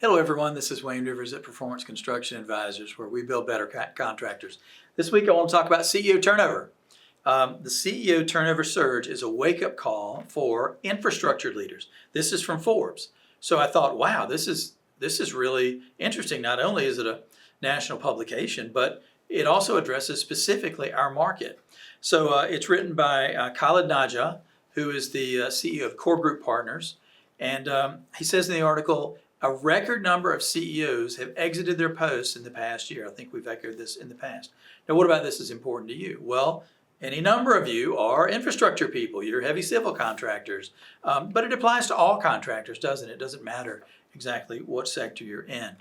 Hello everyone, this is Wayne Rivers at Performance Construction Advisors, where we build better contractors. This week I want to talk about CEO turnover. The CEO turnover surge is a wake-up call for infrastructure leaders. This is from Forbes. So I thought, wow, this is really interesting. Not only is it a national publication, but it also addresses specifically our market. So it's written by Khaled Naja, who is the CEO of Core Group Partners. And he says in the article, a record number of CEOs have exited their posts in the past year. I think we've echoed this in the past. Now, what about this is important to you? Well, any number of you are infrastructure people. You're heavy civil contractors. But it applies to all contractors, doesn't it? It doesn't matter exactly what sector you're in.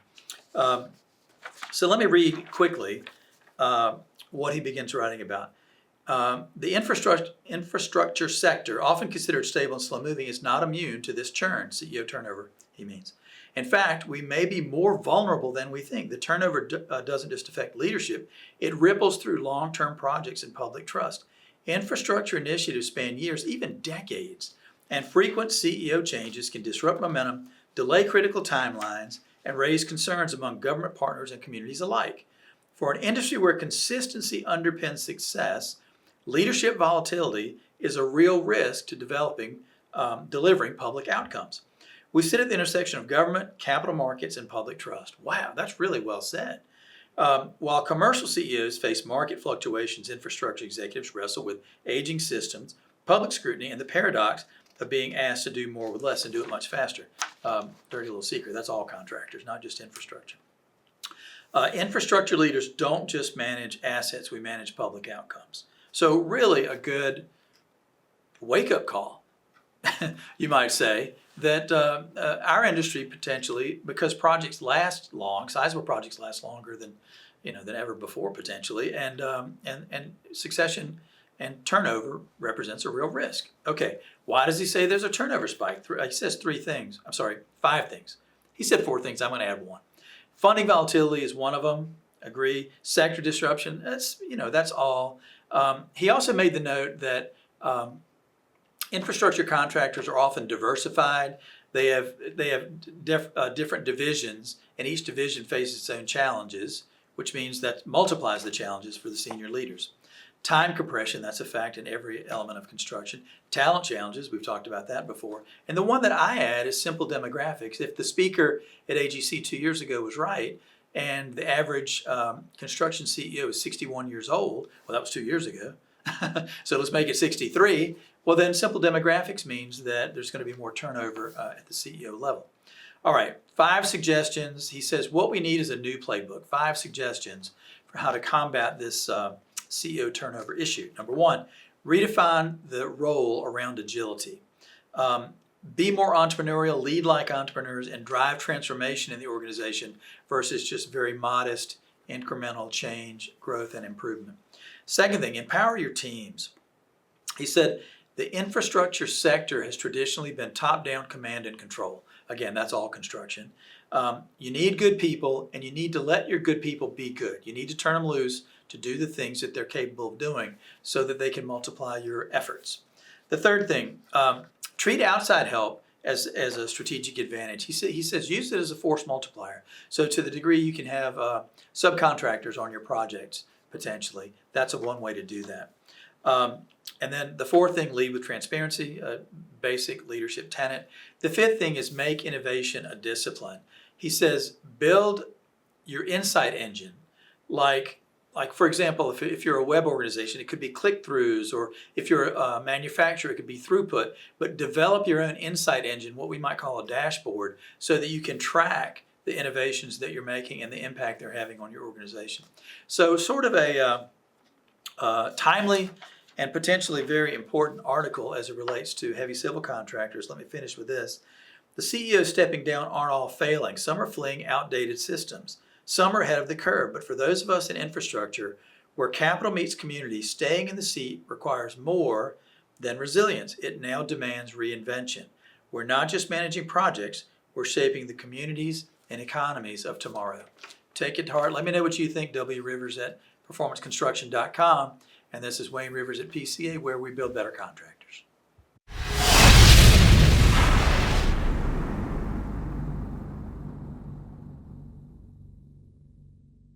So let me read quickly what he begins writing about. The infrastructure sector, often considered stable and slow moving, is not immune to this churn, CEO turnover, he means. In fact, we may be more vulnerable than we think. The turnover doesn't just affect leadership, it ripples through long-term projects and public trust. Infrastructure initiatives span years, even decades, and frequent CEO changes can disrupt momentum, delay critical timelines, and raise concerns among government partners and communities alike. For an industry where consistency underpins success, leadership volatility is a real risk to delivering public outcomes. We sit at the intersection of government, capital markets, and public trust. Wow, that's really well said. While commercial CEOs face market fluctuations, infrastructure executives wrestle with aging systems, public scrutiny, and the paradox of being asked to do more with less and do it much faster. Dirty little secret, that's all contractors, not just infrastructure. Infrastructure leaders don't just manage assets, we manage public outcomes. So really a good wake-up call, you might say, that our industry potentially, because projects last long, sizable projects last longer than ever before potentially, and succession and turnover represents a real risk. Okay, why does he say there's a turnover spike? He says five things. He said four things. I'm going to add one. Funding volatility is one of them. Agree. Sector disruption. That's all. He also made the note that infrastructure contractors are often diversified. They have different divisions, and each division faces its own challenges, which means that multiplies the challenges for the senior leaders. Time compression, that's a fact in every element of construction. Talent challenges, we've talked about that before. And the one that I add is simple demographics. If the speaker at AGC 2 years ago was right, and the average construction CEO is 61 years old, well, that was 2 years ago, so let's make it 63. Well, then simple demographics means that there's going to be more turnover at the CEO level. All right, 5 suggestions. He says what we need is a new playbook. 5 suggestions for how to combat this CEO turnover issue. Number 1, redefine the role around agility. Be more entrepreneurial, lead like entrepreneurs, and drive transformation in the organization versus just very modest incremental change, growth, and improvement. Second thing, empower your teams. He said the infrastructure sector has traditionally been top-down command and control. Again, that's all construction. You need good people, and you need to let your good people be good. You need to turn them loose to do the things that they're capable of doing so that they can multiply your efforts. The third thing, treat outside help as a strategic advantage. He says use it as a force multiplier. So to the degree you can have subcontractors on your projects, potentially, that's one way to do that. And then the fourth thing, lead with transparency, a basic leadership tenet. The fifth thing is make innovation a discipline. He says build your insight engine. Like for example, if you're a web organization, it could be click-throughs, or if you're a manufacturer, it could be throughput. But develop your own insight engine, what we might call a dashboard, so that you can track the innovations that you're making and the impact they're having on your organization. So sort of a timely and potentially very important article as it relates to heavy civil contractors. Let me finish with this. The CEOs stepping down aren't all failing. Some are fleeing outdated systems. Some are ahead of the curve. But for those of us in infrastructure, where capital meets community, staying in the seat requires more than resilience. It now demands reinvention. We're not just managing projects, we're shaping the communities and economies of tomorrow. Take it to heart. Let me know what you think. Rivers at performanceconstruction.com. And this is Wayne Rivers at PCA, where we build better contractors.